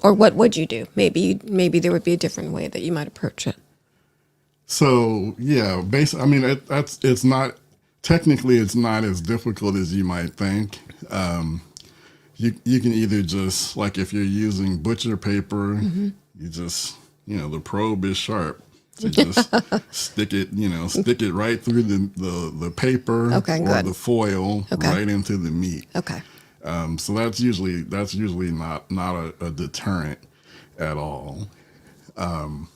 Or what would you do? Maybe there would be a different way that you might approach it. So yeah, it's not technically it's not as difficult as you might think. You can either just, like if you're using butcher paper, mm-hmm. you just the probe is sharp. So you just stick it right through the paper or the foil right into the meat. Okay. So that's usually not a deterrent at all. Trying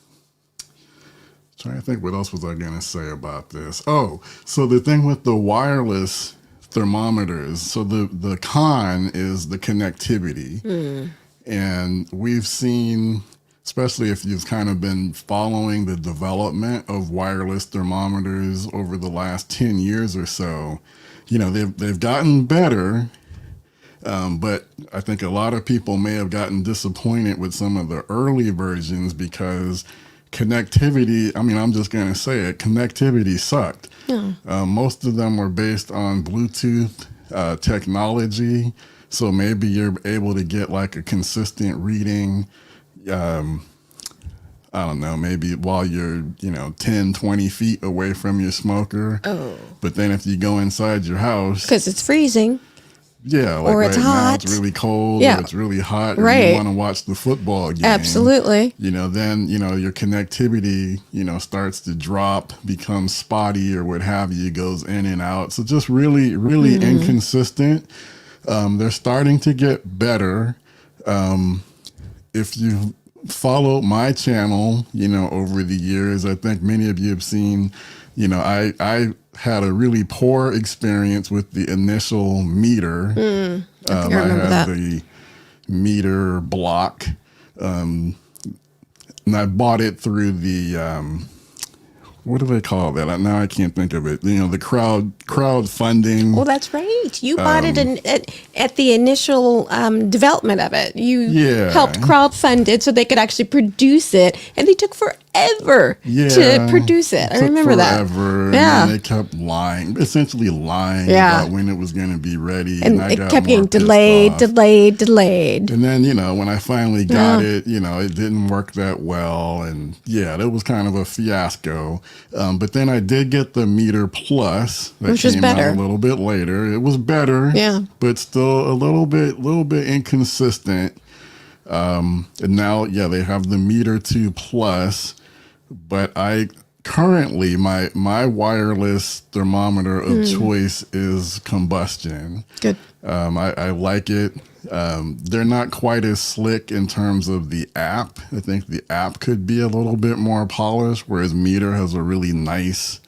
to think what else was I going to say about this. Oh, so the thing with the wireless thermometers, so the con is the connectivity. And we've seen, especially if you've kind of been following the development of wireless thermometers over the last 10 years or so, they've gotten better. But I think a lot of people may have gotten disappointed with some of the early versions because connectivity, I'm just going to say it, connectivity sucked. Yeah. Most of them were based on Bluetooth technology. So maybe you're able to get like a consistent reading, I don't know, maybe while you're, 10, 20 feet away from your smoker. Oh. But then if you go inside your house. Because it's freezing. Yeah, like or it's right hot. Now it's really cold, yeah. or it's really hot, or right. you want to watch the football game. Absolutely. Then, your connectivity, starts to drop, becomes spotty or what have you, goes in and out. So just really, really mm-hmm. inconsistent. They're starting to get better. If you followed my channel, over the years, I think many of you have seen, I had a really poor experience with the initial Meter. I remember that. The Meter block, and I bought it through the what do they call that? Now I can't think of it. The crowdfunding. Oh, that's right. You bought it at the initial development of it. You helped crowdfund it so they could actually produce it, and they took forever to produce it. I remember that. And then they kept essentially lying about when it was going to be ready. And I it got kept more getting pissed delayed. And then, when I finally got it, it didn't work that well. And it was kind of a fiasco. But then I did get the Meter Plus that which was better. out a little bit later. It was better, but still a little bit inconsistent. And now, they have the Meter 2 Plus, but I currently my wireless thermometer of choice is Combustion. Good. I like it. They're not quite as slick in terms of the app. I think the app could be a little bit more polished, whereas Meter has a really nice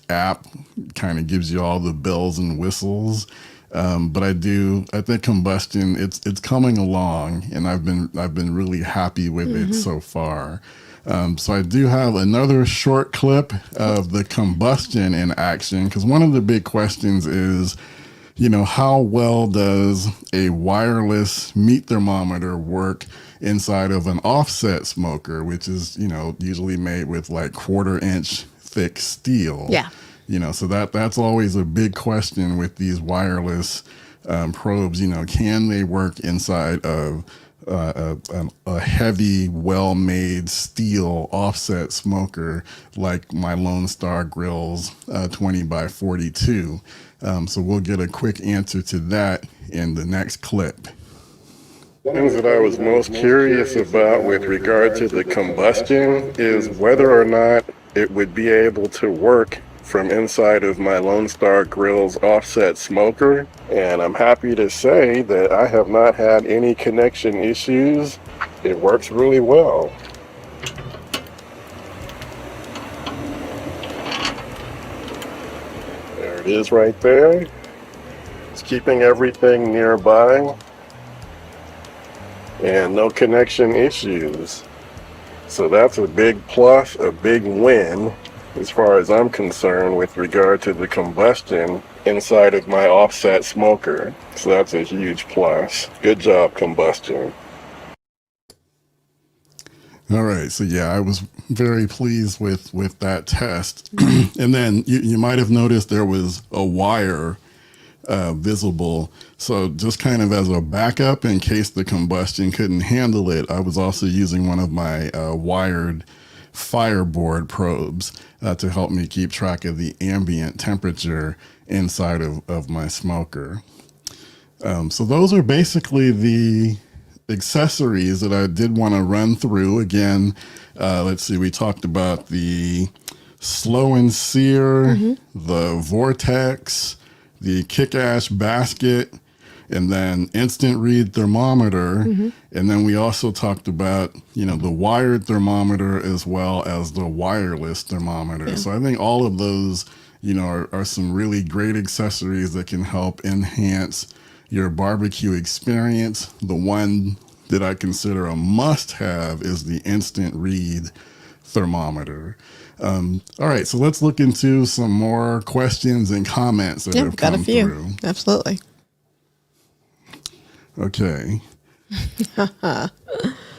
app, kind of gives you all the bells and whistles. But I think Combustion, it's coming along, and I've been really happy with it so far. So I do have another short clip of the Combustion in action, because one of the big questions is, how well does a wireless meat thermometer work inside of an offset smoker, which is, usually made with like 1/4-inch thick steel. Yeah. So that's always a big question with these wireless probes. Can they work inside of a heavy, well-made steel offset smoker like my Lone Star Grill's 20x42? So we'll get a quick answer to that in the next clip. Things that I was most curious about with regard to the Combustion is whether or not it would be able to work from inside of my Lone Star Grill's offset smoker. And I'm happy to say that I have not had any connection issues. It works really well. There it is right there. It's keeping everything nearby. And no connection issues. So that's a big plus, a big win, as far as I'm concerned, with regard to the Combustion inside of my offset smoker. So that's a huge plus. Good job, Combustion. All right, so I was very pleased with that test. And then you might have noticed there was a wire visible. So just kind of as a backup in case the Combustion couldn't handle it, I was also using one of my wired fireboard probes to help me keep track of the ambient temperature inside of my smoker. So those are basically the accessories that I did want to run through. Again, let's see, we talked about the Slow and Sear, the Vortex, the Kick-Ash basket, and then instant read thermometer. And then we also talked about, the wired thermometer as well as the wireless thermometer. So I think all of those, are some really great accessories that can help enhance your barbecue experience. The one that I consider a must-have is the instant read thermometer. All right, so let's look into some more questions and comments that have come through. Absolutely. Okay.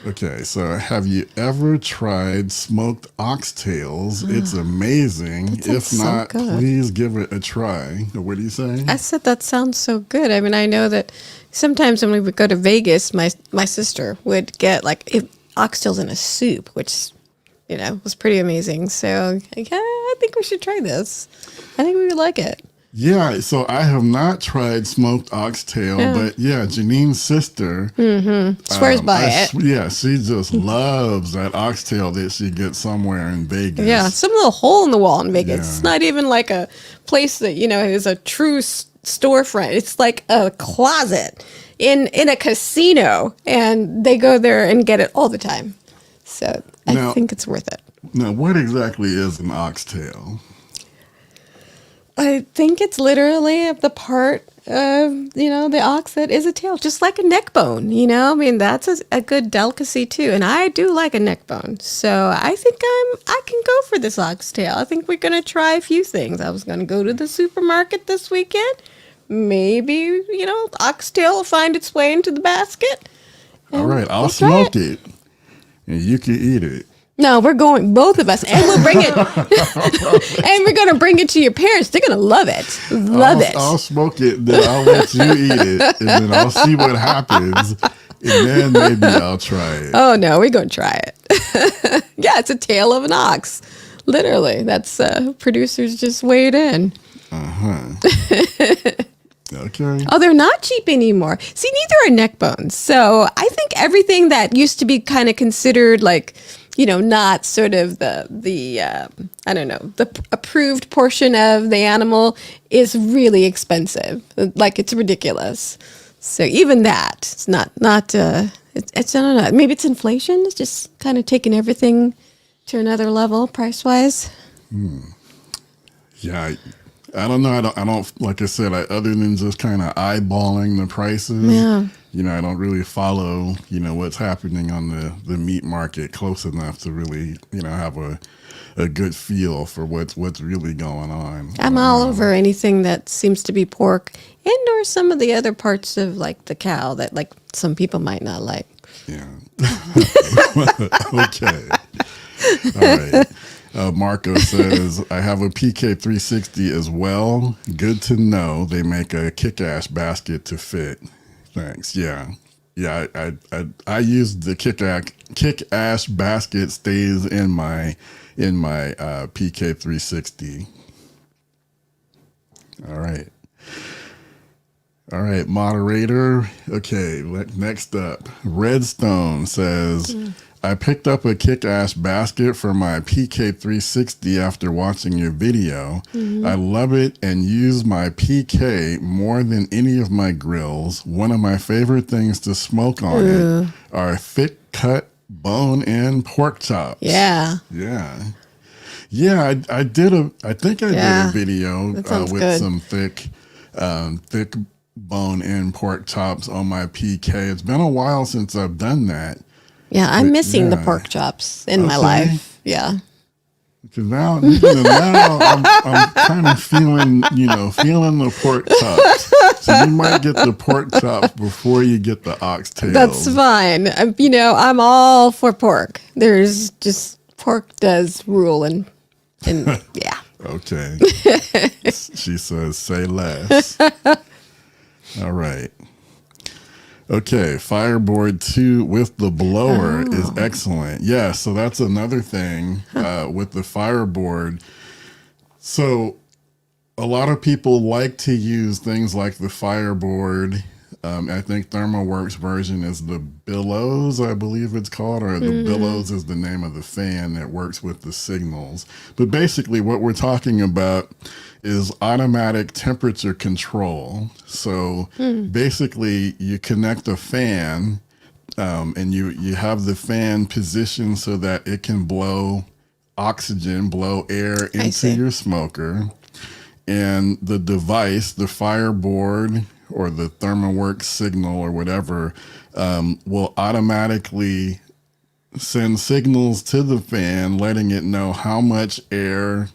Okay, so have you ever tried smoked oxtails? It's amazing. If not, please give it a try. What do you say? I said that sounds so good. I mean, I know that sometimes when we would go to Vegas, my sister would get oxtails in a soup, which was pretty amazing. So I think we should try this. I think we would like it. Yeah, so I have not tried smoked oxtail, but Janine's sister swears by it. Yeah, she just loves that oxtail that she gets somewhere in Vegas. Yeah, some little hole in the wall in Vegas. Yeah. It's not even like a place that is a true storefront. It's like a closet in a casino, and they go there and get it all the time. So I think it's worth it. Now, what exactly is an oxtail? I think it's literally the part the ox that is a tail, just like a neck bone. I mean, that's a good delicacy too. And I do like a neck bone, so I think I can go for this oxtail. I think we're gonna try a few things. I was gonna go to the supermarket this weekend. Maybe oxtail will find its way into the basket. All right, I'll smoke it, and you can eat it. No, we're going, both of us, and we'll bring it, and we're going to bring it to your parents. They're going to love it. I'll smoke it, then I'll let you eat it, and then I'll see what happens, and then maybe I'll try it. Oh, no, we're going to try it. Yeah, it's a tail of an ox. Literally. That's, producers just weighed in. Okay. Oh, they're not cheap anymore. See, neither are neck bones. So I think everything that used to be kind of considered like, not sort of the I don't know, the approved portion of the animal is really expensive. Like, it's ridiculous. So even that, it's not it's I don't know, maybe it's inflation. It's just kind of taking everything to another level price-wise. Yeah, I don't know. I don't like I said, other than just kind of eyeballing the prices. Yeah. I don't really follow, what's happening on the meat market close enough to really, have a good feel for what's really going on. I'm all over anything that seems to be pork and or some of the other parts of like the cow that like some people might not like. Yeah. Okay. All right. Marco says, I have a PK360 as well. Good to know. They make a kick-ass basket to fit. Thanks. Yeah. I use the kick-ass basket stays in my PK360. All right, moderator. Okay, next up, Redstone says, I picked up a kick-ass basket for my PK360 after watching your video. I love it and use my PK more than any of my grills. One of my favorite things to smoke on it are thick-cut bone-in pork chops. Yeah. Yeah. Yeah, I think I did a video with good. some thick bone-in pork chops on my PK. It's been a while since I've done that. Yeah, I'm missing the pork chops in my life. Yeah. Because now I'm kind of feeling the pork chops. So you might get the pork chops before you get the oxtails. That's fine. I'm all for pork. There's just pork does rule and yeah. Okay. She says, say less. All right. Okay, Fireboard 2 with the blower is excellent. Yeah, so that's another thing with the Fireboard. So a lot of people like to use things like the Fireboard. I think ThermoWorks version is the Billows, I believe it's called, or the Billows is the name of the fan that works with the signals. But basically what we're talking about is automatic temperature control. So basically you connect a fan and you have the fan positioned so that it can blow air into your smoker. And the device, the Fireboard or the ThermoWorks signal or whatever, will automatically send signals to the fan, letting it know how much air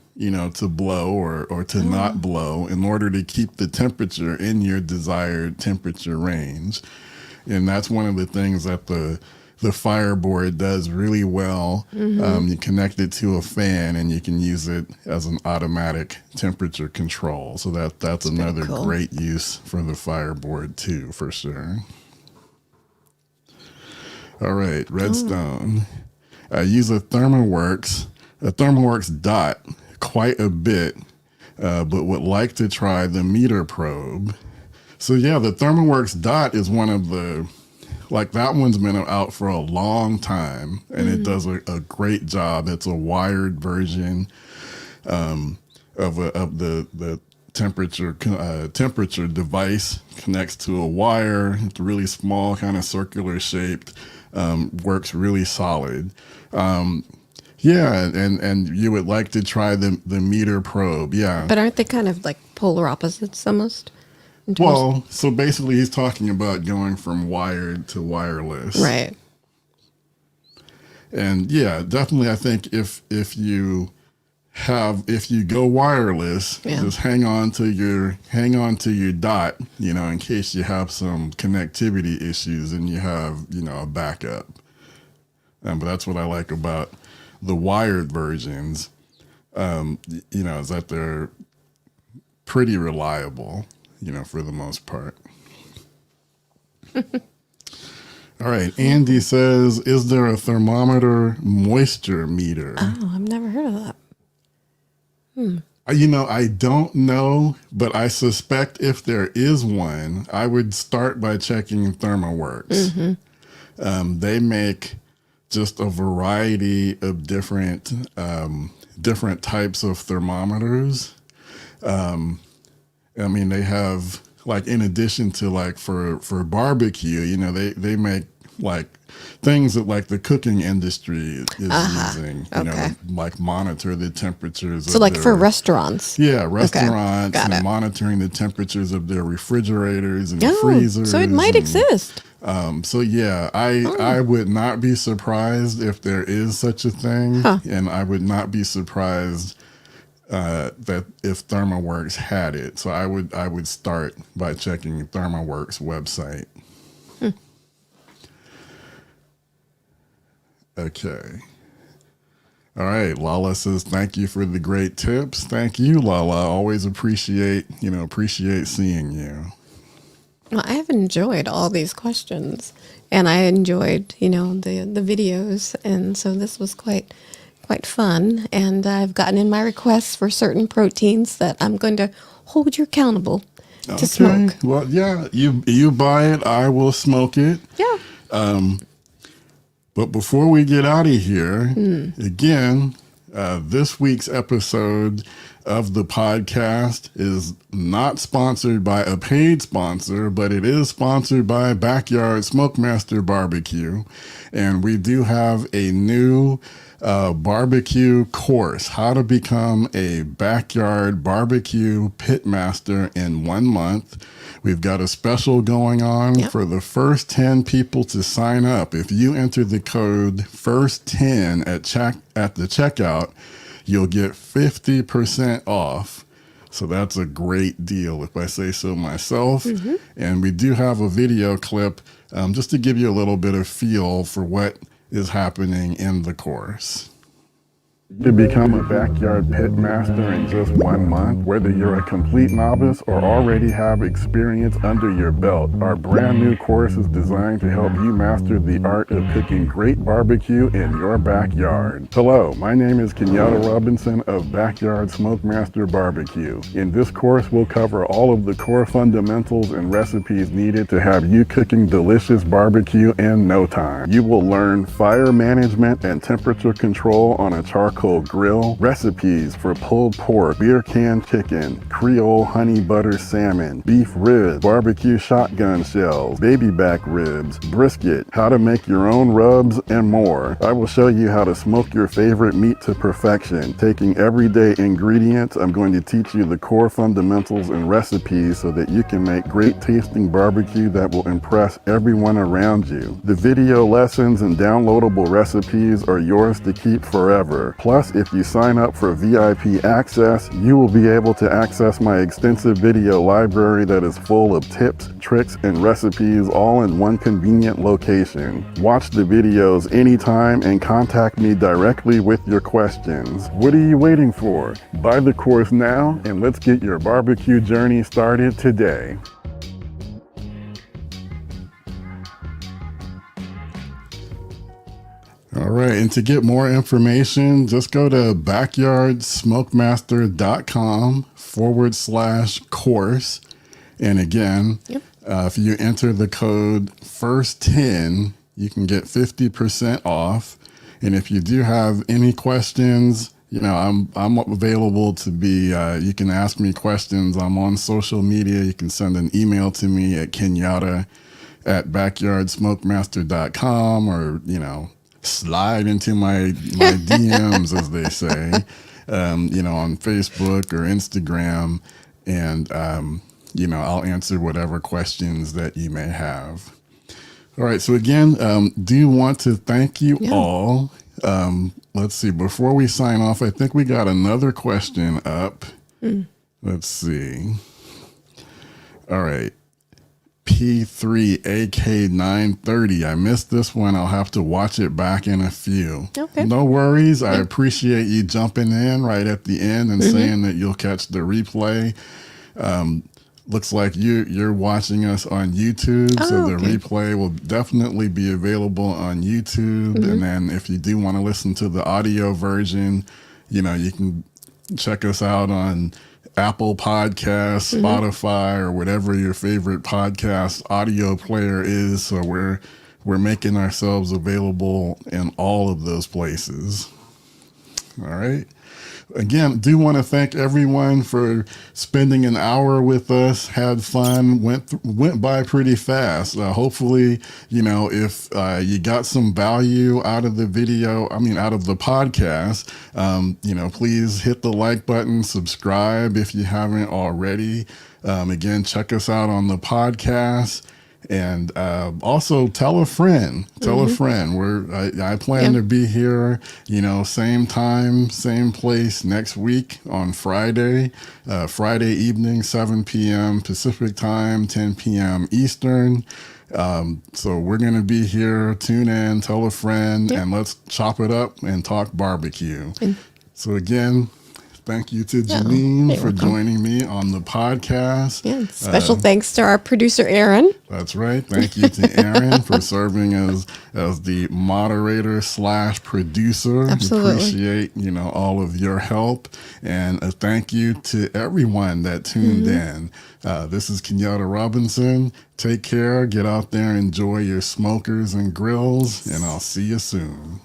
to blow or to not blow in order to keep the temperature in your desired temperature range. And that's one of the things that the Fireboard does really well. You connect it to a fan and you can use it as an automatic temperature control. So that's another great use for the Fireboard too, for sure. All right, Redstone. I use a ThermoWorks Dot quite a bit, but would like to try the meter probe. So yeah, the ThermoWorks Dot is one of the, that one's been out for a long time, and it does a great job. It's a wired version of the temperature device, connects to a wire. It's really small, kind of circular shaped, works really solid. Yeah, and you would like to try the meter probe, yeah. But aren't they kind of like polar opposites almost? in terms Well, so basically he's talking about going from wired to wireless. right. And yeah, definitely I think if you go wireless, Yeah. just hang on to your dot, in case you have some connectivity issues and you have, a backup. But that's what I like about the wired versions, is that they're pretty reliable, for the most part. All right. Andy says, is there a thermometer moisture meter? Oh, I've never heard of that. I don't know, but I suspect if there is one, I would start by checking ThermoWorks. They make just a variety of different types of thermometers. They have, like, in addition to, like, for barbecue, they make like things that like the cooking industry is using, like monitor the temperatures. So like for restaurants. Yeah, restaurants, Got it. monitoring the temperatures of their refrigerators and freezers. So it might exist. So yeah, I would not be surprised if there is such a thing, and I would not be surprised that if ThermoWorks had it. So I would start by checking ThermoWorks website. Okay. All right. Lala says, thank you for the great tips. Thank you, Lala. Always appreciate seeing you. Well, I have enjoyed all these questions, and I enjoyed, the videos. And so this was quite fun. And I've gotten in my requests for certain proteins that I'm going to hold you accountable to smoke. Well, yeah, you buy it, I will smoke it. Yeah. But before we get out of here, again, this week's episode of the podcast is not sponsored by a paid sponsor, but it is sponsored by Backyard SmokeMaster BBQ. And we do have a new barbecue course, how to become a backyard barbecue pitmaster in 1 month. We've got a special going on for the first 10 people to sign up. If you enter the code FIRST10 at the checkout, you'll get 50% off. So that's a great deal, if I say so myself. And we do have a video clip just to give you a little bit of feel for what is happening in the course. To become a backyard pit master in just 1 month, whether you're a complete novice or already have experience under your belt, our brand new course is designed to help you master the art of cooking great barbecue in your backyard. Hello, my name is Kenyatta Robinson of Backyard SmokeMaster BBQ. In this course, we'll cover all of the core fundamentals and recipes needed to have you cooking delicious barbecue in no time. You will learn fire management and temperature control on a charcoal grill, recipes for pulled pork, beer can chicken, Creole honey butter salmon, beef ribs, barbecue shotgun shells, baby back ribs, brisket, how to make your own rubs, and more. I will show you how to smoke your favorite meat to perfection. Taking everyday ingredients, I'm going to teach you the core fundamentals and recipes so that you can make great tasting barbecue that will impress everyone around you. The video lessons and downloadable recipes are yours to keep forever. Plus, if you sign up for VIP access, you will be able to access my extensive video library that is full of tips, tricks, and recipes all in one convenient location. Watch the videos anytime and contact me directly with your questions. What are you waiting for? Buy the course now and let's get your barbecue journey started today. All right, and to get more information, just go to backyardsmokemaster.com/course. And again, if you enter the code FIRST10, you can get 50% off. And if you do have any questions, I'm available to be, you can ask me questions. I'm on social media. You can send an email to me at kenyatta@backyardsmokemaster.com or, slide into my DMs, as they say, on Facebook or Instagram. And I'll answer whatever questions that you may have. All right. So again, do want to thank you all. Let's see. Before we sign off, I think we got another question up. Let's see. All right. P3AK930. I missed this one. I'll have to watch it back in a few. Okay. No worries. I appreciate you jumping in right at the end and saying that you'll catch the replay. Looks like you're watching us on YouTube, so the replay will definitely be available on YouTube. And then if you do want to listen to the audio version, you can check us out on Apple Podcasts, Spotify, or whatever your favorite podcast audio player is. So we're making ourselves available in all of those places. All right. Again, do want to thank everyone for spending an hour with us. Had fun. Went by pretty fast. Hopefully, if you got some value out of the out of the podcast, please hit the like button, subscribe if you haven't already. Again, check us out on the podcast. And also tell a friend. I plan to be here, same time, same place next week on Friday evening, 7 p.m. Pacific time, 10 p.m. Eastern. So we're going to be here. Tune in, tell a friend, and let's chop it up and talk barbecue. So again, thank you to Janine for joining me on the podcast. Yeah, special thanks to our producer, Aaron. That's right. Thank you to Aaron for serving as the moderator / producer. Absolutely. Appreciate, all of your help. And a thank you to everyone that tuned in. This is Kenyatta Robinson. Take care. Get out there, enjoy your smokers and grills, and I'll see you soon.